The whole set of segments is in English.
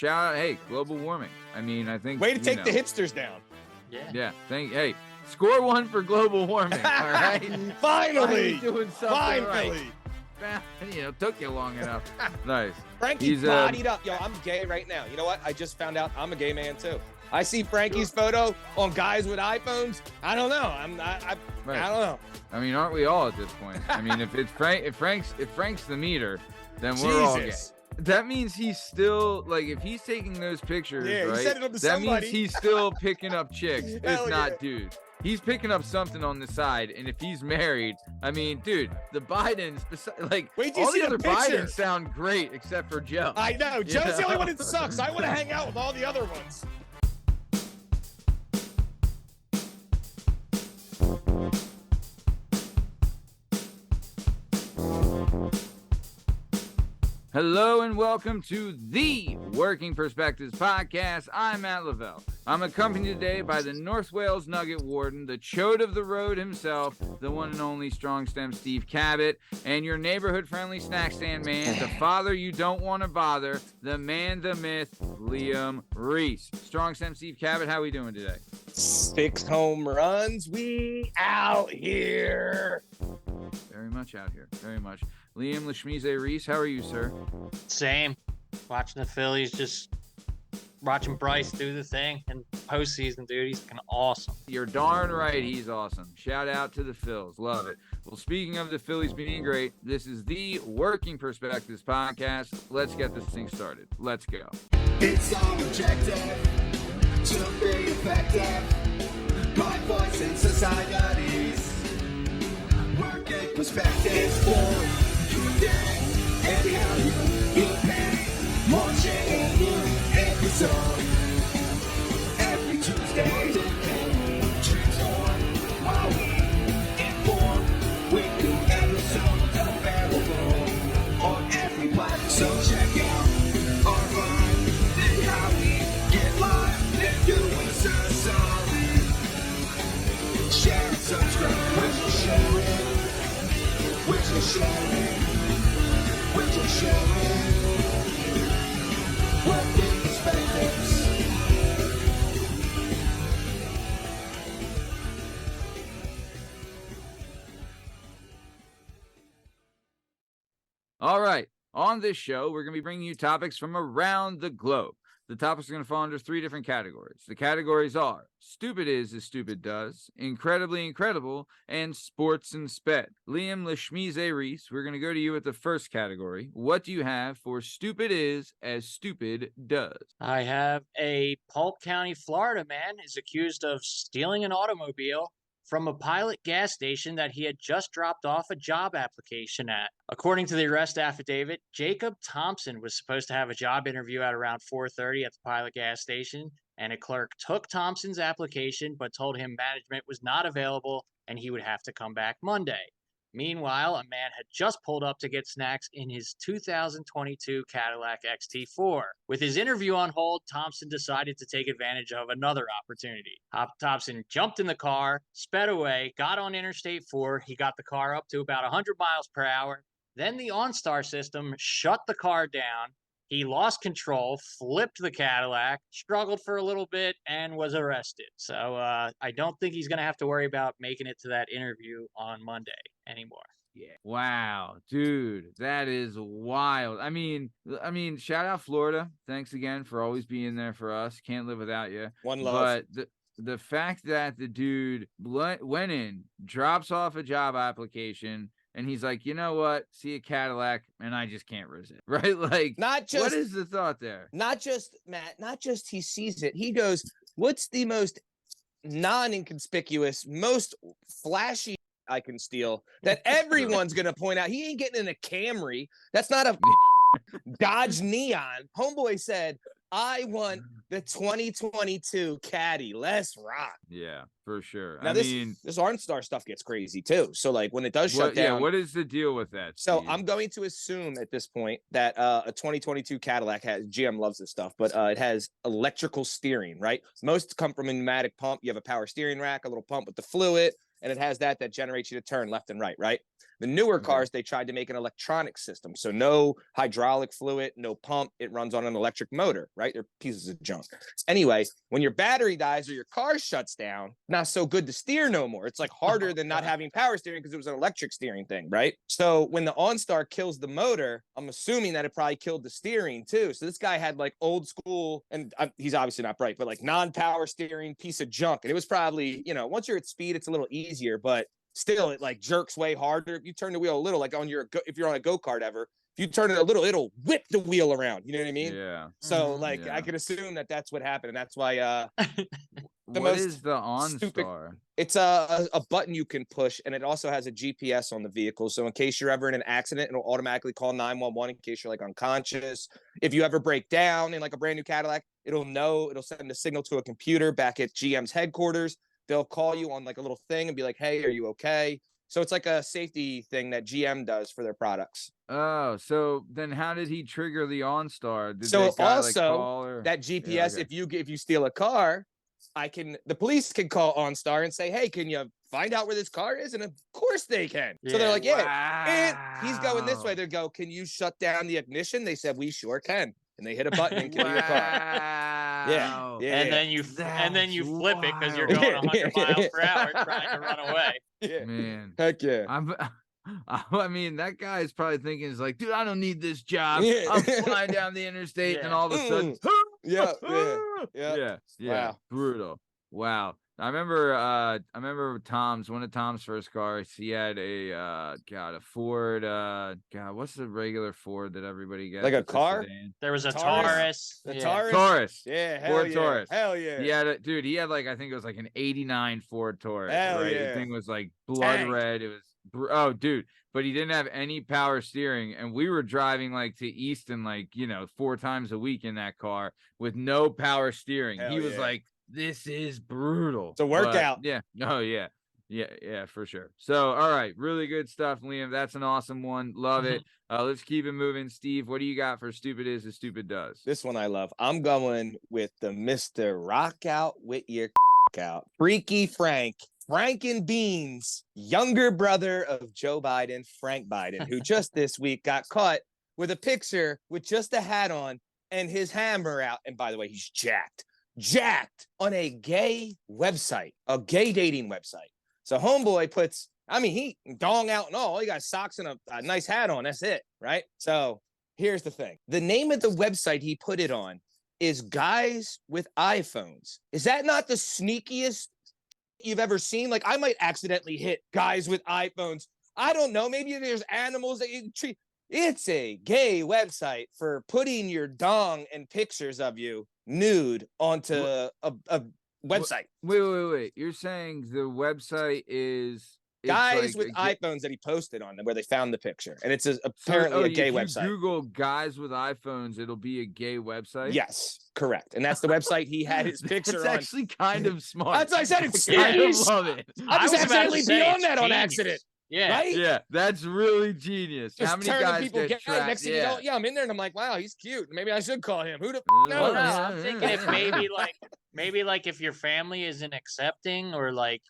Shout out, hey, global warming. I mean, I think way to take the hipsters down. Yeah. Hey, score one for global warming. All right. Finally doing something finally right. Took you long enough. Nice. Frankie's bodied up. Yo, I'm gay right now. You know what? I just found out I'm a gay man too. I see Frankie's photo on guys with iPhones. I don't know. I don't know. I mean, aren't we all at this point? I mean, if Frank's the meter, then we're all gay. That means he's still if he's taking those pictures, right? He sent it up to that somebody. means he's still picking up chicks. If not, yeah. dude. He's picking up something on the side, and if he's married, I mean, dude, the Bidens, Wait till you all see the other the picture. Bidens sound great except for Joe. I know. Joe's the only one that sucks. I want to hang out with all the other ones. Hello and welcome to the Working Perspectives Podcast. I'm Matt Lavelle. I'm accompanied today by the North Wales Nugget Warden, the chode of the road himself, the one and only Strong Stem Steve Cabot, and your neighborhood-friendly snack stand man, the father you don't want to bother, the man, the myth, Liam Reese. Strong Stem Steve Cabot, how we doing today? 6 home runs. We out here. Very much out here. Very much. Liam Lashmize Reese, how are you, sir? Same. Watching the Phillies, just watching Bryce do the thing in postseason, dude. He's fucking awesome. You're darn right he's awesome. Shout out to the Phils. Love it. Well, speaking of the Phillies being great, this is the Working Perspectives Podcast. Let's get this thing started. Let's go. It's all objective to be effective by voicing societies. Working perspectives for today. Anyhow you pay. Launching a new episode every Tuesday. Dreams on while we inform. Weekly episodes available on every platform. So check out our vibe and how we get live and do us a solid. Share and subscribe. Which is sharing. Which is sharing. Which is sharing. Working perspectives. All right. On this show, we're going to be bringing you topics from around the globe. The topics are going to fall under 3 different categories. The categories are Stupid Is as Stupid Does, Incredibly Incredible, and Sports and Sped. Liam Lashmize Reese, we're going to go to you with the first category. What do you have for Stupid Is as Stupid Does? I have a Polk County, Florida man is accused of stealing an automobile from a Pilot gas station that he had just dropped off a job application at. According to the arrest affidavit, Jacob Thompson was supposed to have a job interview at around 4:30 at the Pilot gas station, and a clerk took Thompson's application but told him management was not available and he would have to come back Monday. Meanwhile, a man had just pulled up to get snacks in his 2022 Cadillac XT4. With his interview on hold, Thompson decided to take advantage of another opportunity. Thompson jumped in the car, sped away, got on Interstate 4. He got the car up to about 100 miles per hour. Then the OnStar system shut the car down. He lost control, flipped the Cadillac, struggled for a little bit, and was arrested. So I don't think he's going to have to worry about making it to that interview on Monday anymore. Yeah. Wow, dude, that is wild. I mean, shout out Florida. Thanks again for always being there for us. Can't live without you. One love. But the fact that the dude went in, drops off a job application, and he's like, you know what? See a Cadillac, and I just can't resist. Right? Like, Not just what is the thought there? Not just Matt, not just he sees it. He goes, what's the most non-inconspicuous, most flashy I can steal that everyone's going to point out? He ain't getting in a Camry. That's not a Dodge Neon. Homeboy said, I want the 2022 Caddy. Let's rock. Yeah, for sure. Now, this OnStar stuff gets crazy too. So like when it does shut down. Yeah, what is the deal with that? So Steve? I'm going to assume at this point that a 2022 Cadillac has, GM loves this stuff, but it has electrical steering, right? Most come from a pneumatic pump. You have a power steering rack, a little pump with the fluid. and it has that generates you to turn left and right, right? The newer cars, they tried to make an electronic system. So no hydraulic fluid, no pump. It runs on an electric motor, right? They're pieces of junk. Anyway, when your battery dies or your car shuts down, not so good to steer no more. It's like harder than not having power steering because it was an electric steering thing, right? So when the OnStar kills the motor, I'm assuming that it probably killed the steering too. So this guy had like old school, and he's obviously not bright, but like non-power steering piece of junk. And it was probably, you know, once you're at speed, it's a little easier, but still it like jerks way harder. If you turn the wheel a little, like if you're on a go-kart ever, if you turn it a little, it'll whip the wheel around. You know what I mean? Yeah. So like I could assume that that's what happened. And that's why what is the OnStar? It's a button you can push, and it also has a GPS on the vehicle. So in case you're ever in an accident, it'll automatically call 911 in case you're like unconscious. If you ever break down in like a brand new Cadillac, it'll send a signal to a computer back at GM's headquarters. They'll call you on like a little thing and be like, hey, are you okay? So it's like a safety thing that GM does for their products. Oh, so then how did he trigger the OnStar? Did So that guy, also call or... that GPS, if you steal a car, the police can call OnStar and say, hey, can you find out where this car is? And of course they can. So they're like, and he's going this way. They go, can you shut down the ignition? They said, we sure can. And they hit a button and get in your car. Yeah. And then you flip it because you're going 100 miles per hour trying to run away. Yeah. Man. Heck yeah. I mean, that guy is probably thinking, is like, dude, I don't need this job. I'm flying down the interstate, and all of a sudden, yeah. Wow. Brutal. Wow. I remember one of Tom's first cars. He had a Ford. What's the regular Ford that everybody gets? Like a car? There was a Taurus. The Taurus. Taurus. Yeah. Ford Taurus. Hell yeah. He had like, I think it was like an '89 Ford Taurus. Hell right? yeah. The thing was like blood red. It was but he didn't have any power steering, and we were driving like to Easton, like 4 times a week in that car with no power steering. Hell he was like, this is brutal. It's a workout. Yeah, for sure. So, all right, really good stuff, Liam. That's an awesome one. Love it. Let's keep it moving. Steve, what do you got for Stupid Is as Stupid Does? This one I love. I'm going with the Mr. Rock Out with your out. Freaky Frank Beans, younger brother of Joe Biden, Frank Biden, who just this week got caught with a picture with just a hat on and his hammer out. And by the way, he's jacked on a gay website, a gay dating website. So homeboy puts, he dong out and all. He got socks and a nice hat on. That's it, right? So here's the thing. The name of the website he put it on is Guys with iPhones. Is that not the sneakiest you've ever seen? Like, I might accidentally hit Guys with iPhones. I don't know. Maybe there's animals that you treat. It's a gay website for putting your dong and pictures of you nude onto a website. Wait. You're saying the website is Guys with iPhones that he posted on them where they found the picture. And it's apparently a gay website. Google Guys with iPhones, it'll be a gay website? Yes, correct. And that's the website he had his picture on. It's actually kind of smart. That's what I said. It's I love it. I just accidentally be on that on accident. Yeah. Right? Yeah, that's really genius. Just how many turning guys people get trapped? Next thing you know, I'm in there and I'm like, wow, he's cute. Maybe I should call him. Who the knows? I'm thinking if maybe if your family isn't accepting or like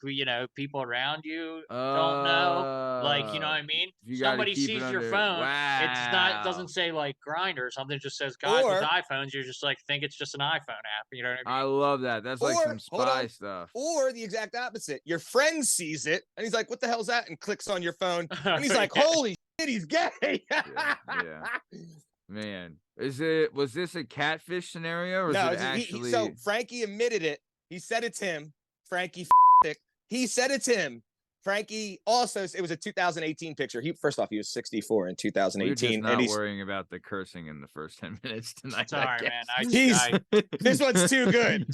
people around you don't know, like, you know what I mean? Somebody sees your phone, it doesn't say like Grindr or something, it just says Guys with iPhones. You're just like, think it's just an iPhone app. You know what I mean? I love that. That's like some spy stuff. Or the exact opposite. Your friend sees it and he's like, what the hell's that? And clicks on your phone and he's like, holy shit, he's gay. yeah. Man, was this a catfish scenario? Or was it actually... So Frankie admitted it. He said it's him. Frankie he said it's him. Frankie also, it was a 2018 picture. First off, he was 64 in 2018. We're just not worrying about the cursing in the first 10 minutes tonight. Sorry, man. This one's too good.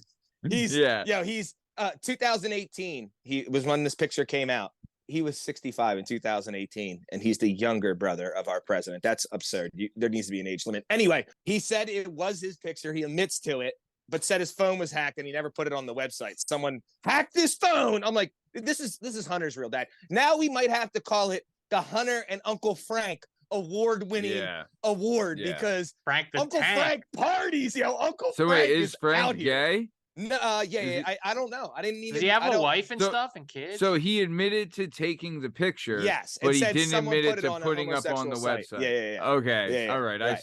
He's 2018. He was when this picture came out. He was 65 in 2018, and he's the younger brother of our president. That's absurd. There needs to be an age limit. Anyway, he said it was his picture. He admits to it, but said his phone was hacked and he never put it on the website. Someone hacked his phone. I'm like, this is Hunter's real dad. Now we might have to call it the Hunter and Uncle Frank award-winning award because Frank Uncle Frank parties, Uncle so Frank wait, is Frank out gay? No, I don't know. I didn't even. Does he have I a don't- wife and So- stuff and kids? So he admitted to taking the picture. Yes, but and he said didn't someone admit put it it to on a putting up on the homosexual site. website. Yeah. Okay. Yeah, All right. I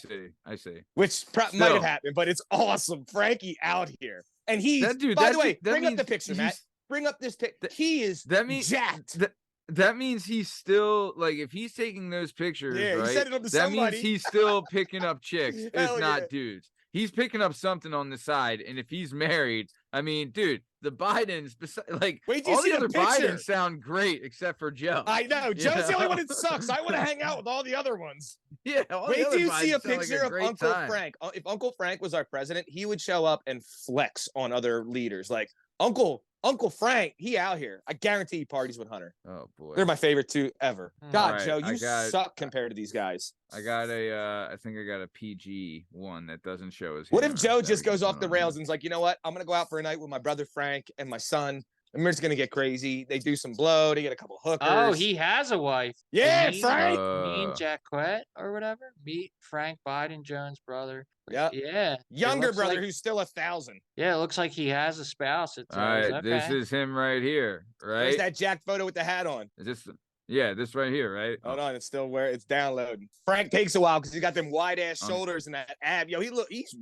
right. see. Which might Still. have happened, but it's awesome. Frankie out here, and he's. That dude. By that the way, dude- that bring up means the picture, Matt. he's- Bring up this pic. That- He is That means jacked. that means he's still like, if he's taking those pictures, Yeah, he right? sent it up to that somebody. means he's still picking up chicks, if Hell not yeah. dudes. He's picking up something on the side, and if he's married, I mean, dude, the Bidens, like Wait till you all see the the other picture. Bidens sound great except for Joe. I know. You Joe's the only one know? that sucks. I want to hang out with all the other ones. Yeah. all the Wait other till you see a Bidens sound like picture of great Uncle time. Frank. If Uncle Frank was our president, he would show up and flex on other leaders. Like Uncle Frank, he out here. I guarantee he parties with Hunter. Oh boy. They're my favorite two ever. God, Alright, Joe, I you got- suck compared to these guys. I got I think I got a PG one that doesn't show his. What if hammer. Joe That just we can goes off put the on rails here. and's like, you know what? I'm gonna go out for a night with my brother Frank and my son, and we're just gonna get crazy. They do some blow. They get a couple hookers. Oh, he has a wife. Yeah, Mean- Frank. Mean Uh, Jacquette or whatever. Meet Frank Biden Jones' brother. Yeah. Yeah. It Younger looks brother like- who's still 1,000. Yeah, it looks like he has a spouse. It All says. right, Okay. this is him right here, There's right? that Jack photo with the hat on. Is this? Yeah, this right here, right? Hold on, it's still where it's downloading. Frank takes a while because he's got them wide ass Um, shoulders and that ab. Yo, he's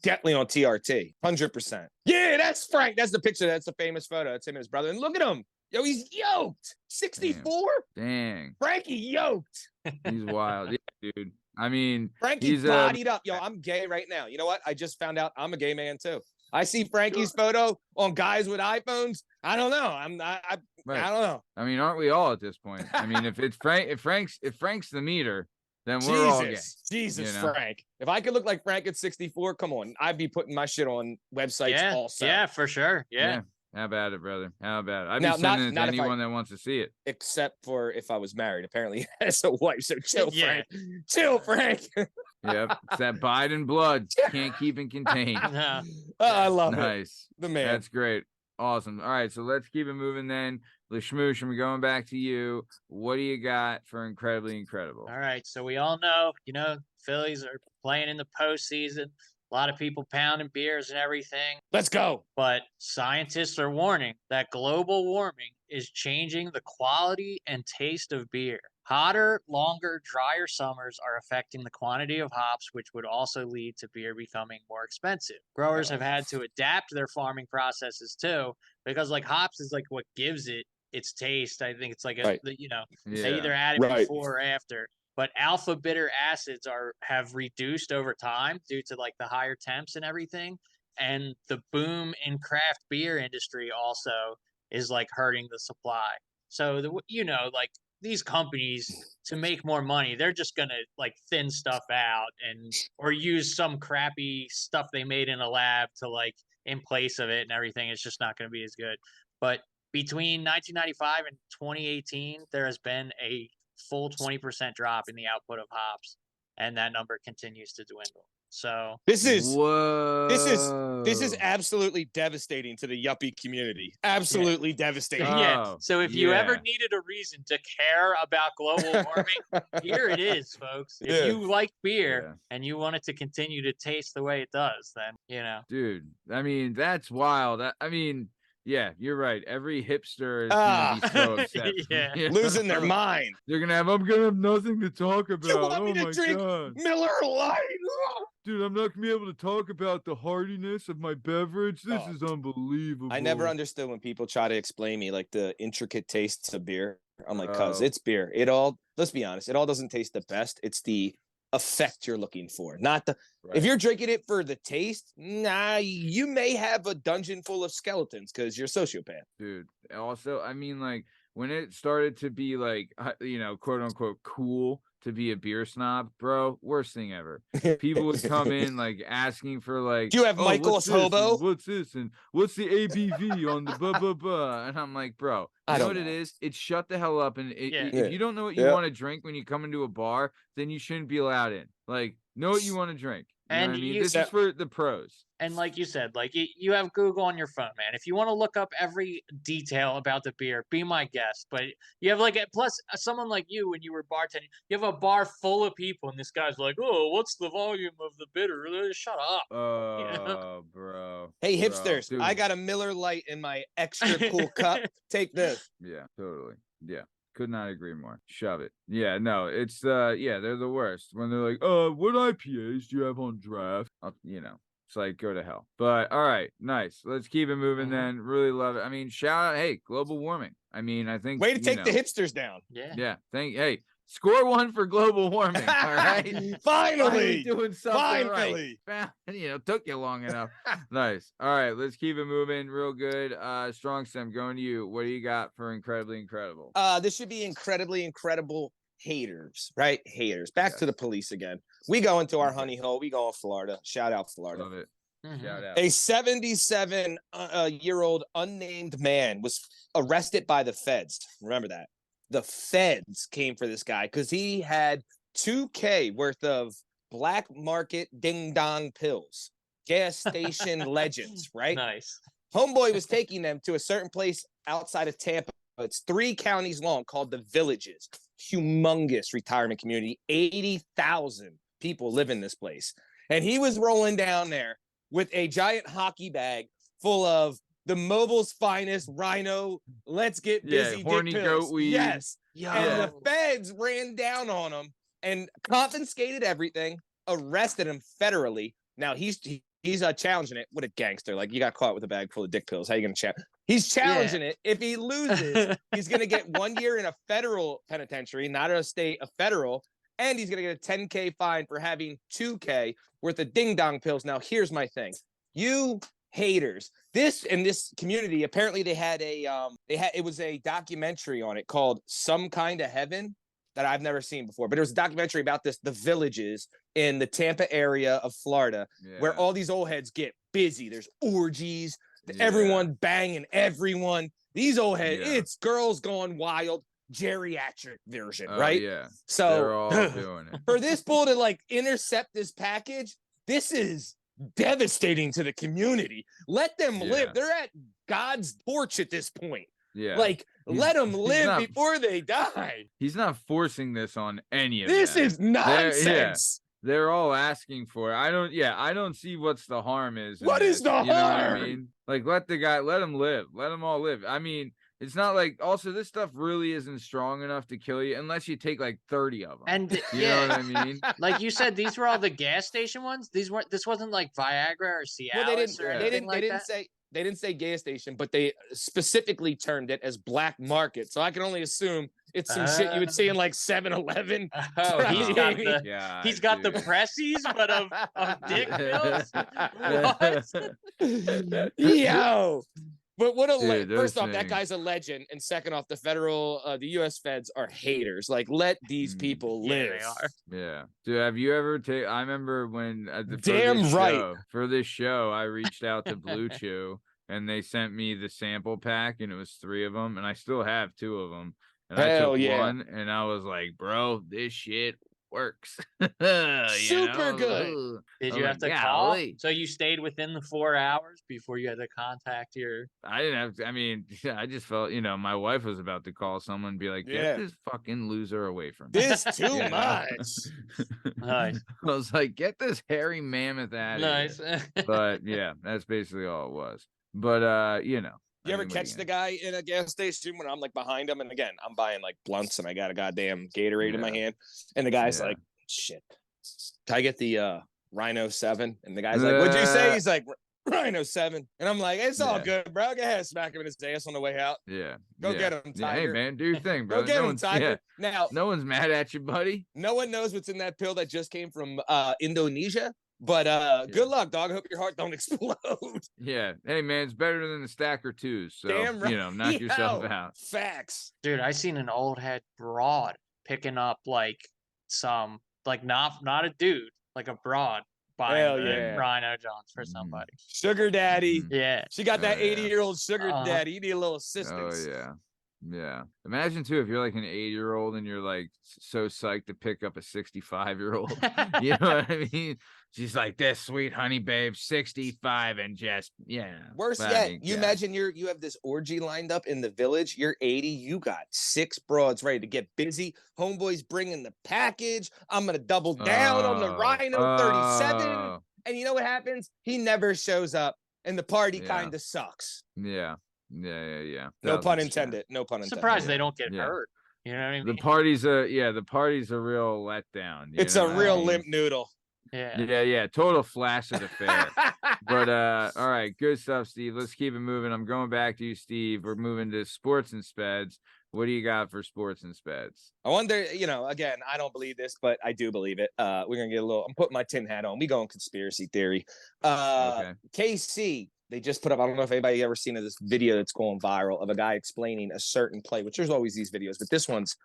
definitely on TRT, 100%. Yeah, that's Frank. That's the picture. That's the famous photo. That's him and his brother. And look at him. Yo, he's yoked. 64. Dang, Frankie yoked. he's wild, yeah, dude. I mean, Frankie He's, bodied up. Yo, I'm gay right now. You know what? I just found out I'm a gay man too. I see Frankie's photo on guys with iPhones. I don't know. I right. don't know. I mean, aren't we all at this point? I mean, if it's if Frank's the meter, then we're all gay. Jesus, you know? Frank. If I could look like Frank at 64, come on. I'd be putting my shit on websites Yeah. also. Yeah, for sure. Yeah. How about it, brother? How about it? I'd Now, be not- sending it to not if I- anyone that wants to see it. Except for if I was married. Apparently, he has a wife. So chill, Yeah. Frank. Chill, Frank. Yep, it's that Biden blood. Can't keep it contained. No. Oh, I love it. Nice. The man. That's great. Awesome. All right, so let's keep it moving then. Lashmoosh, we're going back to you. What do you got for incredibly incredible? All right. So we all know, Phillies are playing in the postseason. A lot of people pounding beers and everything. Let's go. But scientists are warning that global warming is changing the quality and taste of beer. Hotter, longer, drier summers are affecting the quantity of hops, which would also lead to beer becoming more expensive. Growers have had to adapt their farming processes too, because like hops is like what gives it its taste. I think it's like Right. they Yeah. either add it Right. before or after. But alpha bitter acids have reduced over time due to like the higher temps and everything. And the boom in craft beer industry also is like hurting the supply. So like these companies, to make more money, they're just gonna like thin stuff out or use some crappy stuff they made in a lab to like in place of it and everything. It's just not gonna be as good. But between 1995 and 2018, there has been a full 20% drop in the output of hops, and that number continues to dwindle. So This is Whoa. this is absolutely devastating to the yuppie community. Absolutely devastating. yeah. Oh, So if you ever yeah. needed a reason to care about global warming, here it is, folks. If Yeah. you like beer Yeah. and you want it to continue to taste the way it does, then Dude, I mean, that's wild. I mean, yeah, you're right. Every hipster is gonna be so upset. Yeah. You Losing their know? mind. They're gonna I'm gonna have nothing to talk about. You want Oh me to my drink god. Miller Lite? Dude, I'm not gonna be able to talk about the hardiness of my beverage. This Oh. is unbelievable. I never understood when people try to explain me like the intricate tastes of beer. I'm like, cuz Oh. it's beer. Let's be honest, it all doesn't taste the best. It's the effect you're looking for, not the Right. if you're drinking it for the taste, you may have a dungeon full of skeletons because you're a sociopath. Dude, also, I mean, like when it started to be like, quote unquote cool to be a beer snob, bro, worst thing ever. People would come in like asking for like, Do you have "Oh, Michael's what's this and Hobo?" What's this and what's the ABV on the blah blah blah? And I'm like, bro, I you know don't what it know. is? It's shut the hell up. And Yeah. if you don't know what you Yeah. want to drink when you come into a bar, then you shouldn't be allowed in. Like, know what you want to drink. You know And what I mean? you- This is for the pros. And like you said, like you have Google on your phone, man. If you want to look up every detail about the beer, be my guest. But you have plus someone like you when you were bartending, you have a bar full of people, and this guy's like, "Oh, what's the volume of the bitter?" Shut up. Oh, bro. Hey, Bro, hipsters, dude. I got a Miller Lite in my extra cool cup. Take this. Yeah, totally. Yeah. Could not agree more. Shove it. Yeah, no, it's yeah, they're the worst. When they're like, what IPAs do you have on draft? It's like go to hell. But all right, nice. Let's keep it moving then. Really love it. I mean, shout out, hey, global warming. I mean, I think Way to take the hipsters down. Yeah. Hey, score one for global warming. All right. Finally doing something Finally. right. Took you long enough. Nice. All right, let's keep it moving real good. Strong Stem, going to you. What do you got for incredibly incredible? This should be incredibly incredible haters, right? Haters. Back to the police again. We go into our honey hole. We go in Florida. Shout out Florida. Love it. Mhm. Shout out. A 77-year-old unnamed man was arrested by the feds. Remember that. The feds came for this guy because he had $2K worth of black market ding dong pills, gas station legends, right? Nice. Homeboy was taking them to a certain place outside of Tampa. It's 3 counties long called the Villages. Humongous retirement community. 80,000 people live in this place. And he was rolling down there with a giant hockey bag full of the mobile's finest Rhino. Let's get busy. horny dick pills. goat weed. Yes. Yo. And the feds ran down on him and confiscated everything, arrested him federally. Now he's challenging it. What a gangster. Like, you got caught with a bag full of dick pills. How you going to challenge? He's challenging it. If he loses, he's going to get 1 year in a federal penitentiary, not a state, a federal. And he's going to get a $10K fine for having $2K worth of ding dong pills. Now, here's my thing. You haters. In this community, apparently they had it was a documentary on it called Some Kind of Heaven that I've never seen before. But it was a documentary about the Villages in the Tampa area of Florida, where all these old heads get busy. There's orgies, everyone banging everyone. These old heads, it's girls going wild, geriatric version, right? Yeah. So they're all doing it. for this bull to like intercept this package, this is devastating to the community. Let them live. They're at God's porch at this point. Yeah. Like, let them live before they die. He's not forcing this on any of This them. is nonsense. They're all asking for it. I don't see what's the harm is. What is the you know what I harm? mean? Like, let him live. Let them all live. I mean, it's not like, also, this stuff really isn't strong enough to kill you unless you take like 30 of them. And you know what I mean? Like you said, these were all the gas station ones. This wasn't like Viagra or Cialis Well, they didn't say gas station, but they specifically termed it as black market. So I can only assume it's some shit you would see in like 7-Eleven. Oh, he's got the dude. pressies, but of dick pills. What? Yo. But what a Dude, first off, those that things. guy's a legend, and second off, the U.S. feds are haters. Like, let these people Yeah, live. they are. Yeah. Dude, have you ever I remember when Damn right. For this show, I reached out to Blue Chew and they sent me the sample pack and it was 3 of them and I still have 2 of them. And I Hell took yeah. one and I was like, bro, this shit works. Super good. Ugh. Did I'm you like, have to call? golly. So you stayed within the 4 hours before you had to contact your. I didn't have to, I mean, I just felt, my wife was about to call someone and be like, get this fucking loser away from me. This too You know? much. Nice. I was like, get this hairy mammoth out of Nice. here. But yeah, that's basically all it was. But You ever catch the guy in a gas station when I'm like behind him? And again, I'm buying like blunts and I got a goddamn Gatorade in my hand. And the guy's like, shit, can I get the Rhino 7? And the guy's like, what'd you say? He's like, Rhino 7. And I'm like, it's all good, bro. Go ahead, smack him in his ass on the way out. Go get him, Tiger. Hey, man, do your thing, bro. Go get him, Tiger. Now, no one's mad at you, buddy. no one knows what's in that pill that just came from Indonesia. But good luck, dog. I hope your heart don't explode. Yeah. Hey, man, it's better than a stack or 2. So, Damn right. knock yourself out. Facts. Dude, I seen an old head broad picking up like some, like not a dude, like a broad buying Hell the yeah. Rhino Johns for somebody. Sugar daddy. Yeah. She got that Oh, yeah. 80-year-old sugar Uh-huh. daddy. You need a little Oh, assistance. yeah. Yeah. Imagine, too, if you're like an 8-year-old and you're like so psyched to pick up a 65-year-old. You know what I mean? She's like, this sweet honey babe, 65 and just, Worse I yet, mean, you yeah. imagine you have this orgy lined up in the village. You're 80. You got 6 broads ready to get busy. Homeboy's bringing the package. I'm going to double down on the Rhino 37. Oh. And you know what happens? He never shows up. and the party Yeah. kind of sucks. Yeah. No pun 1000%. intended. No pun intended. Surprised they don't get Yeah. hurt. You know what I mean? The party's a real letdown. It's you a know what I real mean? limp noodle. Yeah. Yeah. Total flaccid affair. But all right, good stuff, Steve. Let's keep it moving. I'm going back to you, Steve. We're moving to sports and speds. What do you got for sports and speds? I wonder, again, I don't believe this, but I do believe it. We're gonna get I'm putting my tin hat on. We go on conspiracy theory. Okay. KC, they just put up, I don't know if anybody ever seen this video that's going viral of a guy explaining a certain play, which there's always these videos, but this one's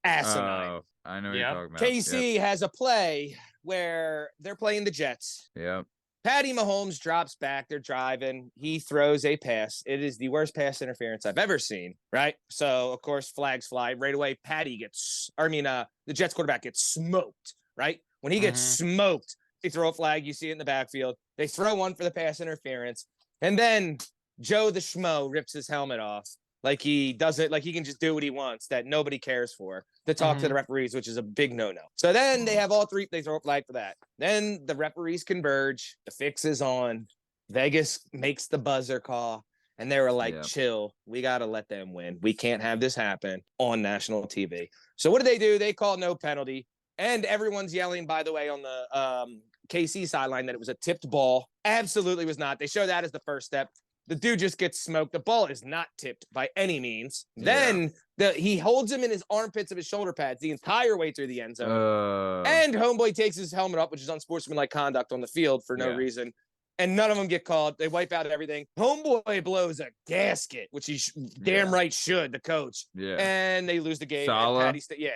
asinine. Oh, I know what Yep. you're talking about. KC has a play where they're playing the Jets. Yep. Patty Mahomes drops back. They're driving. He throws a pass. It is the worst pass interference I've ever seen, right? So, of course, flags fly. Right away, the Jets quarterback gets smoked, right? When he gets smoked, they throw a flag. You see it in the backfield. They throw one for the pass interference. And then Joe the Schmo rips his helmet off. Like he doesn't, like he can just do what he wants that nobody cares for to talk to the referees, which is a big no-no. So then they have all three, they throw a flag for that. Then the referees converge, the fix is on. Vegas makes the buzzer call, and they were like, chill, we got to let them win. We can't have this happen on national TV. So what do? They call no penalty. And everyone's yelling, by the way, on the KC sideline that it was a tipped ball. Absolutely was not. They show that as the first step. The dude just gets smoked. The ball is not tipped by any means. Then he holds him in his armpits of his shoulder pads the entire way through the end zone. And homeboy takes his helmet up, which is unsportsmanlike conduct on the field for no reason. And none of them get called. They wipe out everything. Homeboy blows a gasket, which he damn right should, the coach. Yeah. And they lose the game. Salah? And Patty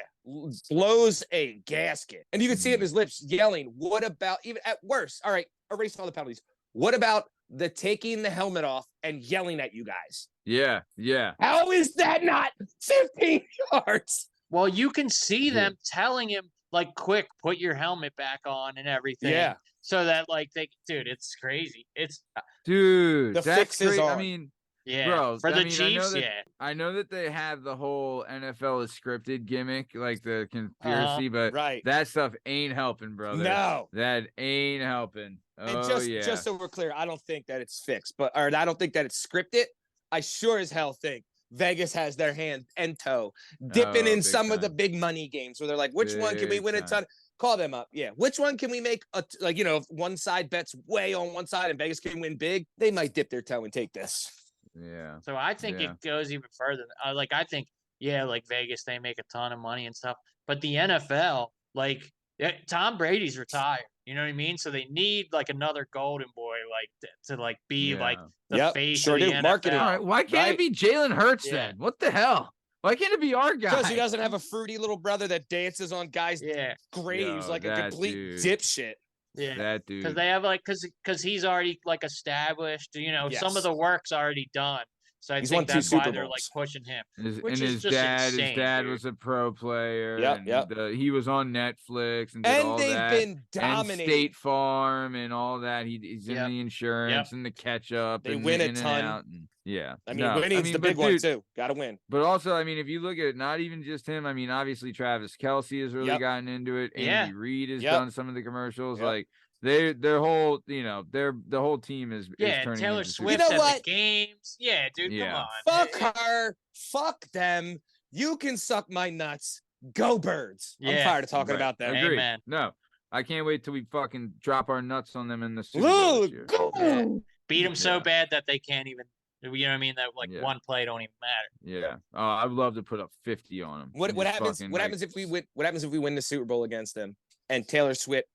blows a gasket. And you can see it in his lips yelling, what about, even at worst, all right, erase all the penalties. What about the taking the helmet off and yelling at you guys? Yeah. How is that not 15 yards? Well, you can see them telling him, like, quick, put your helmet back on and everything. Yeah. So that, like, it's crazy. Dude, The that's fix is great. on. I mean, Yeah. bro, For the I mean, Chiefs, I know that they have the whole NFL is scripted gimmick, like the conspiracy, but right. that stuff ain't helping, brother. No. That ain't helping. And Oh, just so we're clear, I don't think that it's fixed, or I don't think that it's scripted. I sure as hell think Vegas has their hand and toe dipping in big some of the time. big money games where they're like, which one can we Big win a time. ton? Call them up. Yeah. Which one can we make if one side bets way on one side and Vegas can win big, they might dip their toe and take this. Yeah. So I think it goes even further. I think, like Vegas, they make a ton of money and stuff. But the NFL, Tom Brady's retired. You know what I mean? So they need like another golden boy, to be like the face of the NFL. Marketing. All right. Why can't it be Jalen Hurts then? What the hell? Why can't it be our guy? Because he doesn't have a fruity little brother that dances on guys' graves like a complete dipshit. Yeah, that dude. Because they have because he's already established. Some of the work's already done. So I think that's why they're pushing him. His dad was a pro player. He was on Netflix and did all they've that. been dominating. And State Farm and all that. He's in the insurance and the ketchup. They and win the a in ton. And out and, winning's the big one too. Got to win. But also, I mean, if you look at not even just him, I mean, obviously Travis Kelce has really gotten into it. Andy Reid has done some of the commercials. Their whole, the whole team is turning Taylor into Swift at the games. Yeah, dude, come on. Fuck her. Fuck them. You can suck my nuts. Go Birds. I'm tired of talking about them. Agreed. Amen. No, I can't wait till we fucking drop our nuts on them in the Super Bowl this year. Beat them so bad that they can't even. You know what I mean? That one play don't even matter. Yeah. I'd love to put up 50 on them. What happens? What happens if we win? What happens if we win the Super Bowl against them and Taylor Swift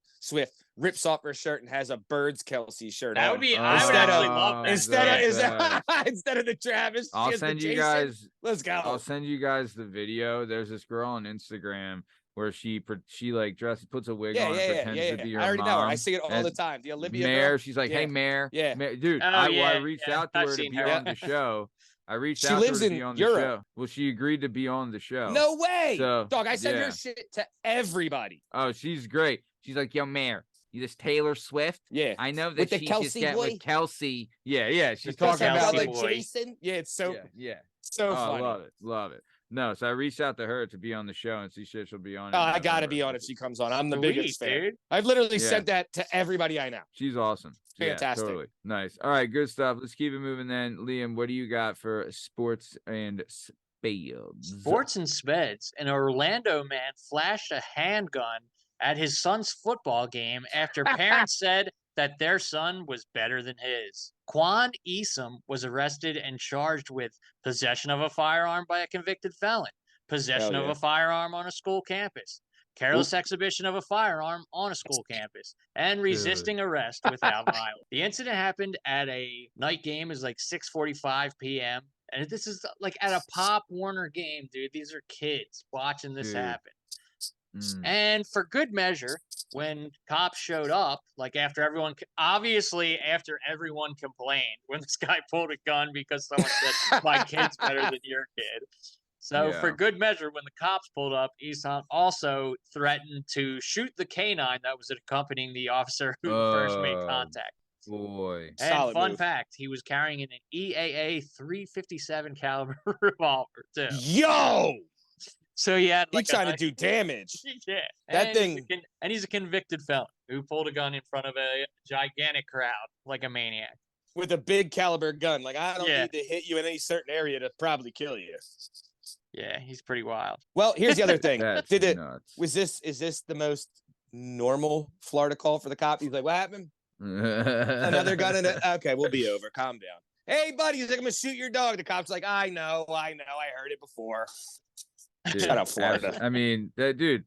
rips off her shirt and has a Birds Kelsey shirt on? That would be. I would actually love that. Instead of the Travis. I'll send you guys. Let's go. I'll send you guys the video. There's this girl on Instagram where she dresses, puts a wig on, and pretends to be her mom. I already know her. I see it all the time. The Olivia Mare. girl. She's like, hey, Mare. Yeah. Mare. Dude, I reached out to her to be on the show. I reached out to her to be on the show. Well, she agreed to be on the show. No way. So, dog, I send her shit to everybody. Oh, she's great. She's like, yo, Mare. You this Taylor Swift? Yeah. I know that with the she Kelsey just got boy? with Kelsey. Yeah. She's talking talking about like boy. Jason. Yeah, it's so yeah. so funny. Love it. No, so I reached out to her to be on the show and see shit she'll be on. Oh, in I gotta November. be on if she comes on. I'm the Sweet, biggest fan. dude. I've literally Yeah. sent that to everybody I know. She's awesome. Fantastic. Yeah, totally. Nice. All right, good stuff. Let's keep it moving then. Liam, what do you got for sports and spades? Sports and speds. An Orlando man flashed a handgun at his son's football game after parents said that their son was better than his. Quan Esom was arrested and charged with possession of a firearm by a convicted felon, possession Hell of yeah. a firearm on a school campus, careless exhibition of a firearm on a school campus, and resisting arrest without violence. The incident happened at a night game. It was like 6:45 p.m. And this is like at a Pop Warner game, dude. These are kids watching this Dude. happen. Mm. And for good measure, when cops showed up, like after everyone complained when this guy pulled a gun because someone said, my kid's better than your kid. So for Yeah. good measure, when the cops pulled up, Esom also threatened to shoot the canine that was accompanying the officer who first made Oh, contact. Boy. And Solid fun move. fact, he was carrying an EAA 357 caliber revolver too. Yo, So he had he like trying to do damage. yeah, That and thing- he's a convicted felon who pulled a gun in front of a gigantic crowd like a maniac. With a big caliber gun. Like, I don't Yeah. need to hit you in any certain area to probably kill you. Yeah, he's pretty wild. Well, here's the other thing. That's Did it nuts. is this the most normal Florida call for the cop? He's like, what happened? Another gun in it? Okay, we'll be over. Calm down. Hey, buddy, he's like, I'm gonna shoot your dog. The cop's like, I know, I heard it before. Dude, Shout out Florida. I mean, that dude.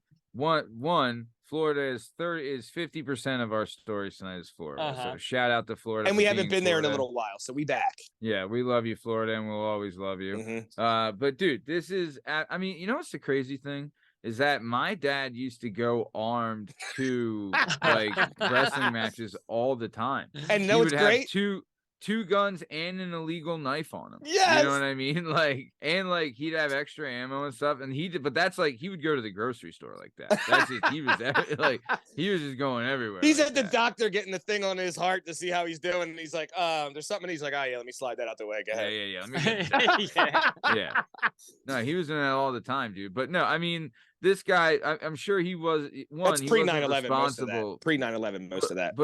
Florida is 50% of our stories tonight is Florida. Uh-huh. So shout out to Florida. And for we haven't being been there in a Florida. little while, so we back. Yeah, we love you, Florida, and we'll always love you. Mhm. But dude, this is. I mean, you know what's the crazy thing is that my dad used to go armed to like wrestling matches all the time. And He no, would it's have great. two guns and an illegal knife on him. You Yes! know what I mean? Like, and like he'd have extra ammo and stuff. And but that's like he would go to the grocery store like that. That's just he was like he was just going everywhere. He's like at the that. doctor getting the thing on his heart to see how he's doing, and he's like, there's something. He's like, oh yeah, let me slide that out the way. Go ahead. Yeah. Let me get that. yeah. Yeah. No, he was doing that all the time, dude. But no, I mean, this guy, I'm sure he was That's he pre wasn't 9/11. Most of responsible. that. Pre 9/11. Most of that.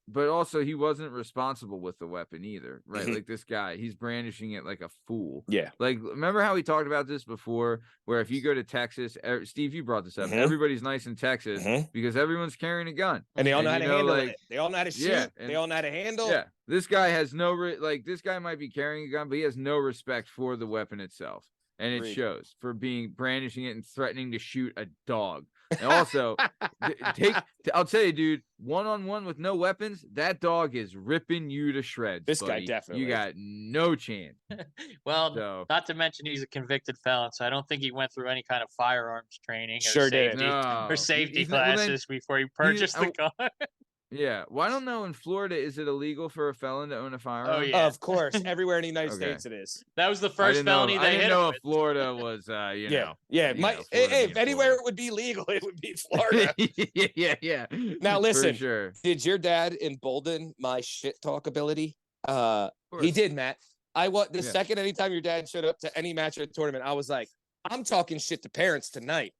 But also he wasn't responsible with the weapon either, right? Mhm. Like this guy, he's brandishing it like a fool. Yeah. Like, remember how we talked about this before, where if you go to Texas, Steve, you brought this up. Mhm. Everybody's nice in Texas Mhm. because everyone's carrying a gun. And they all know how And to you know, handle like, it. They all know how to shoot. yeah, They and- all know how to handle. Yeah, this guy has no this guy might be carrying a gun, but he has no respect for the weapon itself, and it Agreed. shows for brandishing it and threatening to shoot a dog. And also, I'll tell you, dude, one-on-one with no weapons, that dog is ripping you to shreds. This guy buddy. definitely. You got no chance. Well, So not to mention he's a convicted felon, so I don't think he went through any kind of firearms training or Sure did. safety, no, or safety he's not- well, then- classes before he purchased the gun. yeah. Well, I don't know. In Florida, is it illegal for a felon to own a firearm? yeah. Of course, everywhere in the United Okay. States it is. That was the I first didn't felony know, I they didn't hit know him if Florida was, you Yeah, know. yeah. you My, know, Florida if being anywhere Florida. it would be legal, it would be Florida. yeah. Now, listen. For sure. Did your dad embolden my shit talk ability? He course. did, Matt. The Yeah. second anytime your dad showed up to any match or tournament, I was like, I'm talking shit to parents tonight.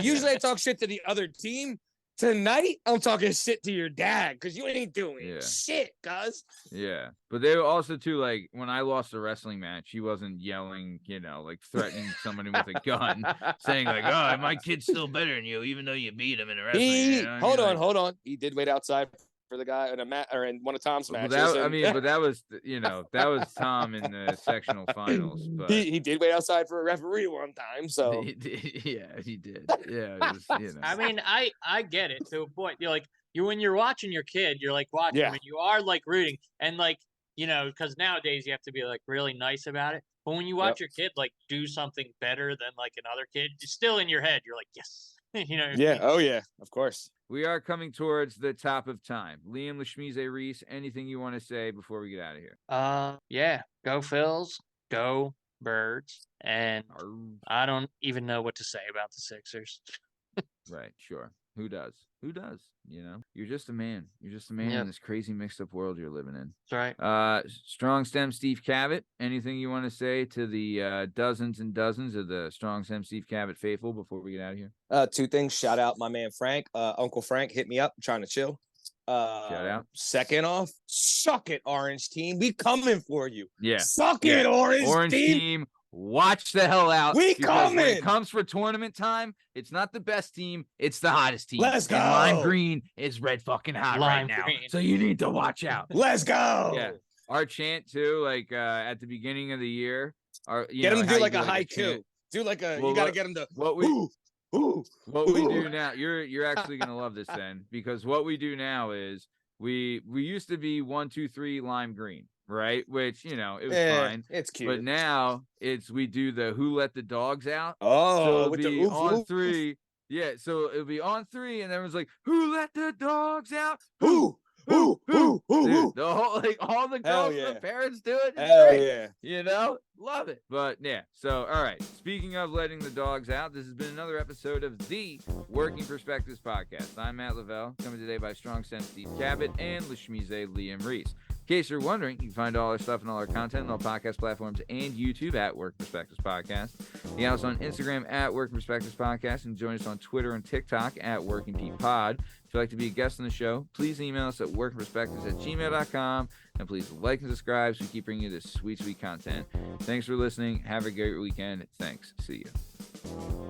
Usually I talk shit to the other team. Tonight, I'm talking shit to your dad because you ain't doing Yeah. shit, cuz. Yeah, but they were also too, like, when I lost a wrestling match, he wasn't yelling, you know, like threatening somebody with a gun, saying like, "Oh, my kid's still better than you, even though you beat him in a wrestling." You know what I Hold mean? on, Like, hold on. He did wait outside for the guy in a match or in one of Tom's well, matches. but that was, you know, that was Tom in the sectional finals. But he did wait outside for a referee one time. So he did. Yeah, he did. Yeah, it was, you know. I mean, I get it to a point. You're like when you're watching your kid, you're like watching Yeah. him and you are like rooting and like, you know, because nowadays you have to be like really nice about it. But when you watch your kid like do something better than like another kid, you're still in your head. You're like, yes, you know. yeah, oh yeah, of course. We are coming towards the top of time. Liam Lashmize Reese, anything you want to say before we get out of here? Yeah, go Phils, go Birds, and Arr. I don't even know what to say about the Sixers. Right, sure. Who does? Who does? You know, you're just a man. You're just a man Yep. in this crazy mixed up world you're living in. That's right. Strong Stem Steve Cabot, anything you want to say to the dozens and dozens of the Strong Stem Steve Cabot faithful before we get out of here? Two things. Shout out my man Frank. Uncle Frank hit me up. I'm trying to chill. Shout out. Second off, suck it, Orange team. We coming for you. Yeah. Suck it, Orange team. Watch the hell out. We because when it coming. comes for tournament time, it's not the best team, it's the hottest team. Let's go. And Lime Green is red fucking hot Lime right now. green. So you need to watch out. Let's go. Yeah. Our chant too, like at the beginning of the year. Get him to how do you like a haiku. chant. Do like a. Well, you got to what- get him to. What we Ooh, what we ooh. do now, you're actually gonna love this then, because what we do now is we used to be 1, 2, 3 lime green, right? Which it was fine. It's cute. But now we do the who let the dogs out. So Oh, it'll with be the oof, on oof, 3. Yeah, so it'll be on 3, and everyone's like, who let the dogs out? Ooh, ooh, ooh, ooh, Dude, ooh. the whole all the Hell girls and yeah. the parents do it. It's Hell great. yeah. Love it. But yeah, so all right. Speaking of letting the dogs out, this has been another episode of the Working Perspectives podcast. I'm Matt Lavelle, coming today by Strong Sense Steve Cabot and Lashmize Liam Reese. In case you're wondering, you can find all our stuff and all our content on all podcast platforms and YouTube at Work Perspectives Podcast. You can also on Instagram at Working Perspectives Podcast, and join us on Twitter and TikTok at Working Pete Pod. If you'd like to be a guest on the show, please email us at workingperspectives@gmail.com, and please like and subscribe so we keep bringing you this sweet, sweet content. Thanks for listening. Have a great weekend. Thanks. See you.